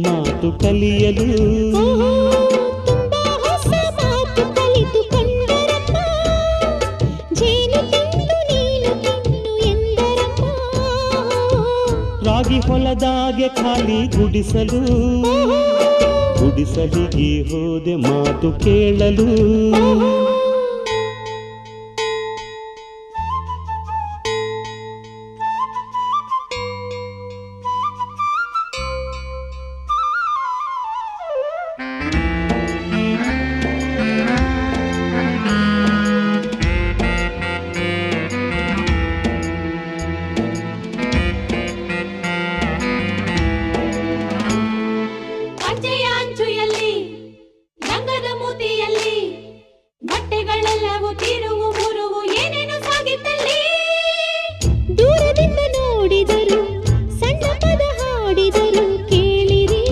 ಮಾತು ಕಲಿಯಲು ತುಂಬಾ ಹೊಸ ಮಾತು ಕಲಿತುಕೊಂಡರಮ್ಮ ಜೇನು ತಿಂದು ನೀನು ತಿನ್ನು ಎಂದರಮ್ಮ ರಾಗಿ ಹೊಲದಾಗೆ ಖಾಲಿ ಗುಡಿಸಲು ಗುಡಿಸಲಿಗೆ ಹೋದೆ ಮಾತು ಕೇಳಲು